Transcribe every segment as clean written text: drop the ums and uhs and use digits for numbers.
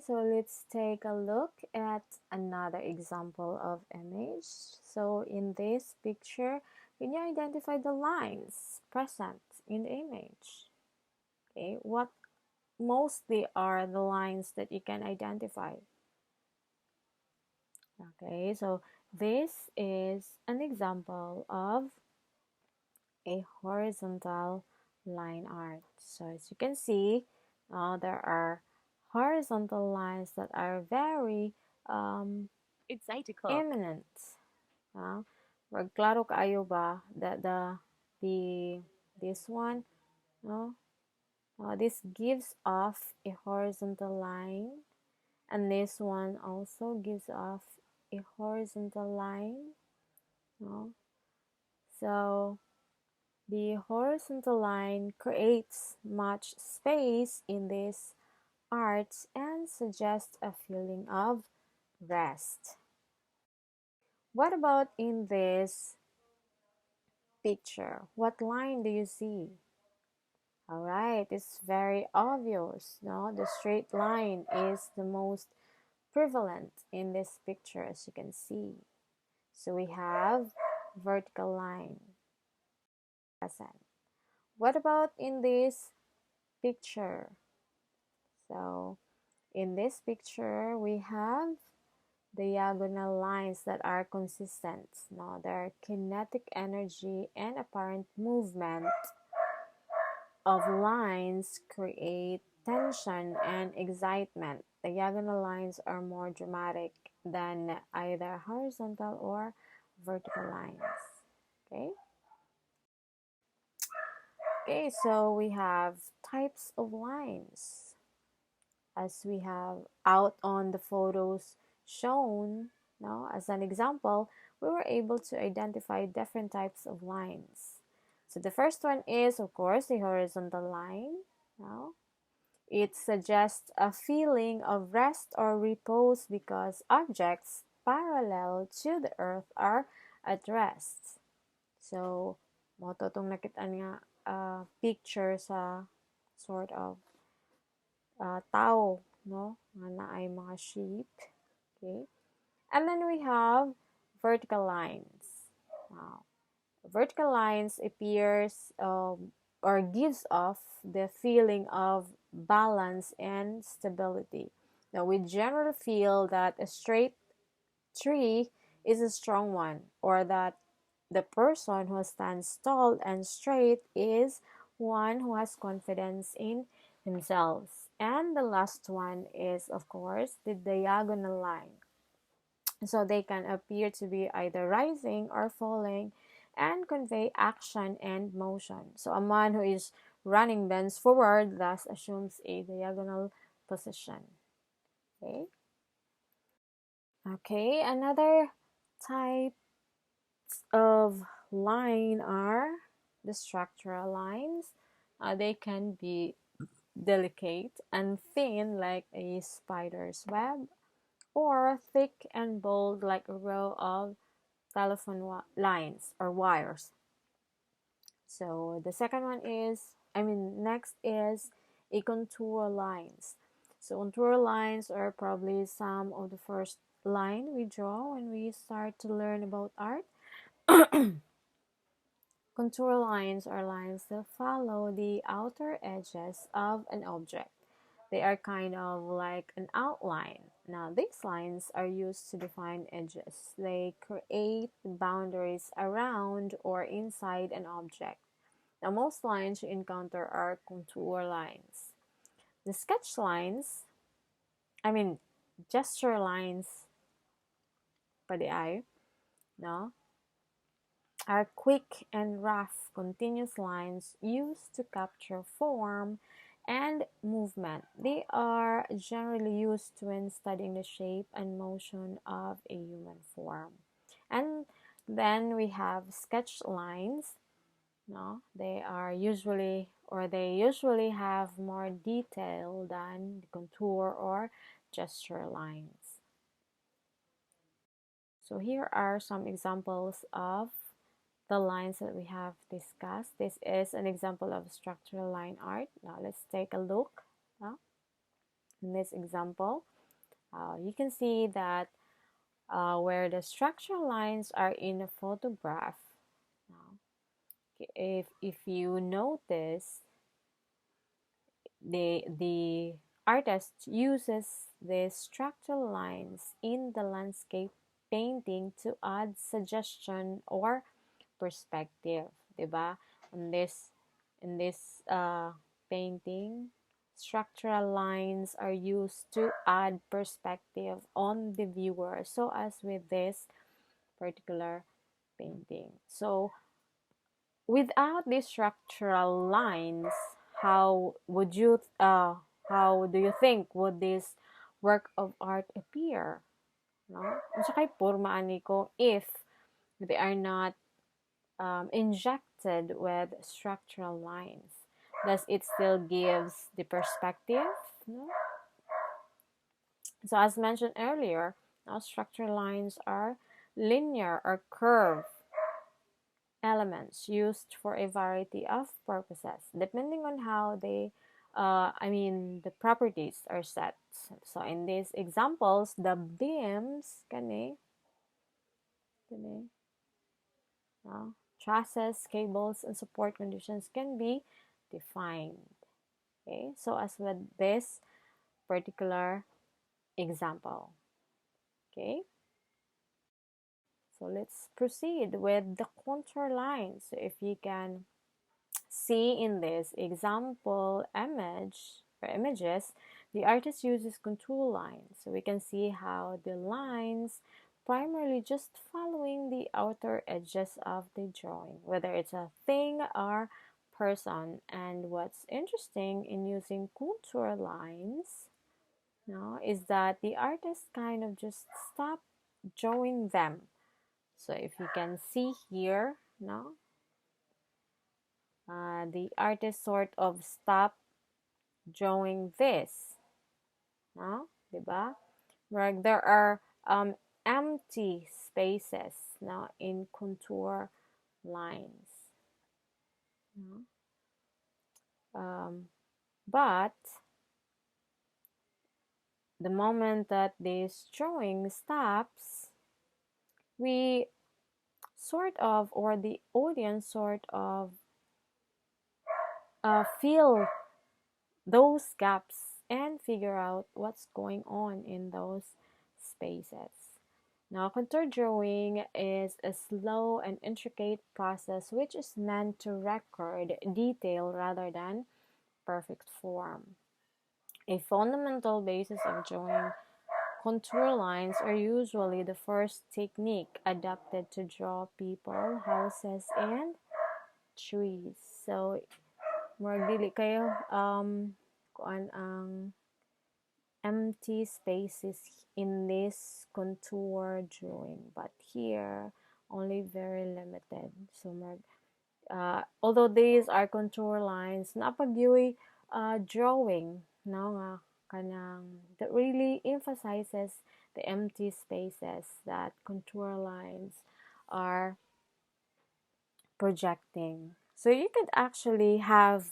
So let's take a look at another example of image. So in this picture, can you identify the lines present in the image? Okay, what mostly are the lines that you can identify? Okay, so this is an example of a horizontal line art. So as you can see, there are horizontal lines that are very It's 8 o'clock. eminent. Uh, Klaro kaayo ba that the this one, no? This gives off a horizontal line, and this one also gives off a horizontal line, no? So the horizontal line creates much space in this art and suggests a feeling of rest. What about in this picture? What line do you see? All right, it's very obvious. No, the straight line is the most prevalent in this picture, as you can see. So we have vertical line present. What about in this picture? So in this picture, we have diagonal lines that are consistent. Now, their kinetic energy and apparent movement of lines create tension and excitement. Diagonal lines are more dramatic than either horizontal or vertical lines. Okay? Okay, so we have types of lines. As we have out on the photos shown, now as an example, we were able to identify different types of lines. So the first one is, of course, the horizontal line. Now, it suggests a feeling of rest or repose because objects parallel to the earth are at rest. So, mo to itong nakitaan nga picture sa sort of tao, no? Nga na ay mga sheep. Okay? And then we have vertical lines. Wow. Vertical lines appears or gives off the feeling of balance and stability. Now, we generally feel that a straight tree is a strong one, or that the person who stands tall and straight is one who has confidence in himself. And the last one is, of course, the diagonal line. So they can appear to be either rising or falling and convey action and motion. So a man who is running bends forward, thus assumes a diagonal position. Okay. Okay, another type of line are the structural lines. They can be delicate and thin like a spider's web, or thick and bold like a row of telephone lines or wires. So the second one is, next is a contour lines. So contour lines are probably some of the first line we draw when we start to learn about art. Contour lines are lines that follow the outer edges of an object. They are kind of like an outline. Now, these lines are used to define edges. They create boundaries around or inside an object. Now, most lines you encounter are contour lines. The sketch lines, I mean, gesture lines, by the eye, no, are quick and rough, continuous lines used to capture form and movement. They are generally used when studying the shape and motion of a human form. And then we have sketch lines. No, they usually have more detail than the contour or gesture lines. So here are some examples of the lines that we have discussed. This is an example of structural line art. Now let's take a look. In this example, you can see that where the structural lines are in a photograph. Now, if you notice, the artist uses the structural lines in the landscape painting to add suggestion or perspective, 'di ba? In this painting, structural lines are used to add perspective on the viewer, so as with this particular painting. So without these structural lines, how would you how do you think would this work of art appear? No? Unsa kay porma ani ko if they are not injected with structural lines? Does it still gives the perspective? No? So as mentioned earlier, now structural lines are linear or curved elements used for a variety of purposes, depending on how the properties are set. So in these examples, the beams, kani, trusses, cables, and support conditions can be defined. Okay, so as with this particular example. Okay, so let's proceed with the contour lines. So if you can see in this example images, the artist uses contour lines. So we can see how the lines primarily just following the outer edges of the drawing, whether it's a thing or person. And what's interesting in using contour lines now is that the artist kind of just stop drawing them. So if you can see here now, the artist sort of stop drawing this, no? Diba? Where there are empty spaces now in contour lines. No? But the moment that this drawing stops, we sort of, or the audience sort of fill those gaps and figure out what's going on in those spaces. Now, contour drawing is a slow and intricate process which is meant to record detail rather than perfect form. A fundamental basis of drawing, contour lines are usually the first technique adopted to draw people, houses, and trees. So, more dili kayo kuan ang empty spaces in this contour drawing, but here only very limited. So although these are contour lines, napagyoy drawing no nga kanang that really emphasizes the empty spaces that contour lines are projecting. So you could actually have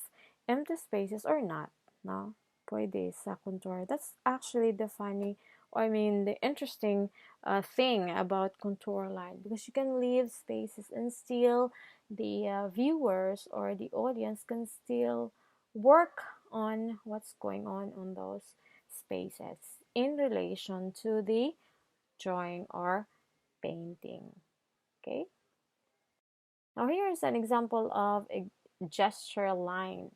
empty spaces or not, no? Pwede sa contour. That's actually the funny, or I mean the interesting thing about contour line, because you can leave spaces and still the viewers or the audience can still work on what's going on those spaces in relation to the drawing or painting. Okay. Now here is an example of a gesture line.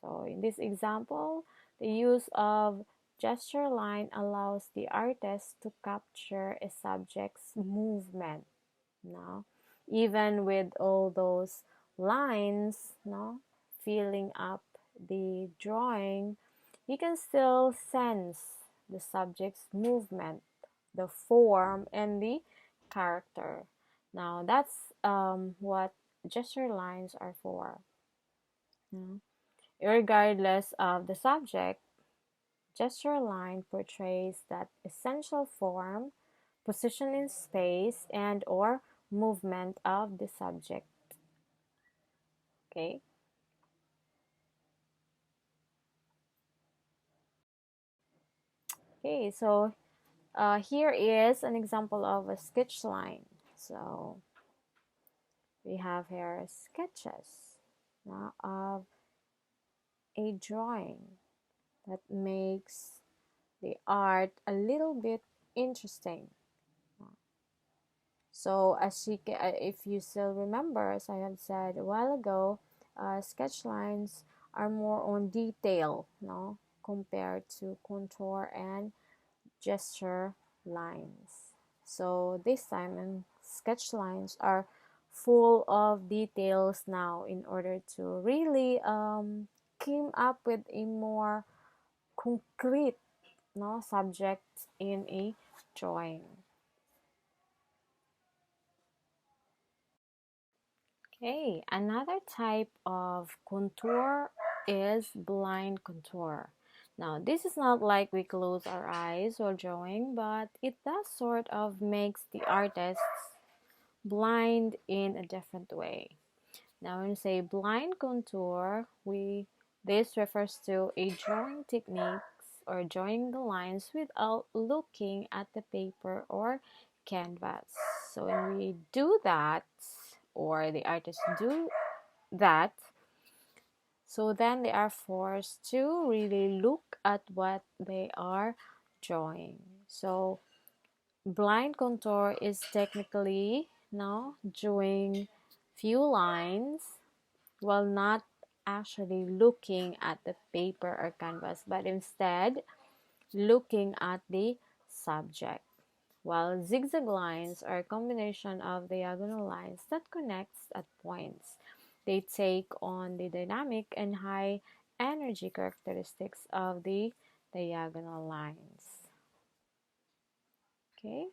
So in this example, the use of gesture line allows the artist to capture a subject's movement. Now, even with all those lines, no, filling up the drawing, you can still sense the subject's movement, the form, and the character. Now, that's what gesture lines are for. Mm. Regardless of the subject, gesture line portrays that essential form, position in space, and or movement of the subject. Okay. Okay, so here is an example of a sketch line. So we have here sketches of a drawing that makes the art a little bit interesting. So if you still remember, as I have said a while ago, sketch lines are more on detail, no, compared to contour and gesture lines. So this time, sketch lines are full of details now in order to really come up with a more concrete, no, subject in a drawing. Okay, another type of contour is blind contour. Now, this is not like we close our eyes while drawing, but it does sort of makes the artist blind in a different way. Now, when we say blind contour, this refers to a drawing techniques or drawing the lines without looking at the paper or canvas. So when we do that, or the artists do that, so then they are forced to really look at what they are drawing. So blind contour is technically now drawing few lines while not actually looking at the paper or canvas, but instead looking at the subject. While zigzag lines are a combination of diagonal lines that connects at points. They take on the dynamic and high energy characteristics of the diagonal lines. Okay?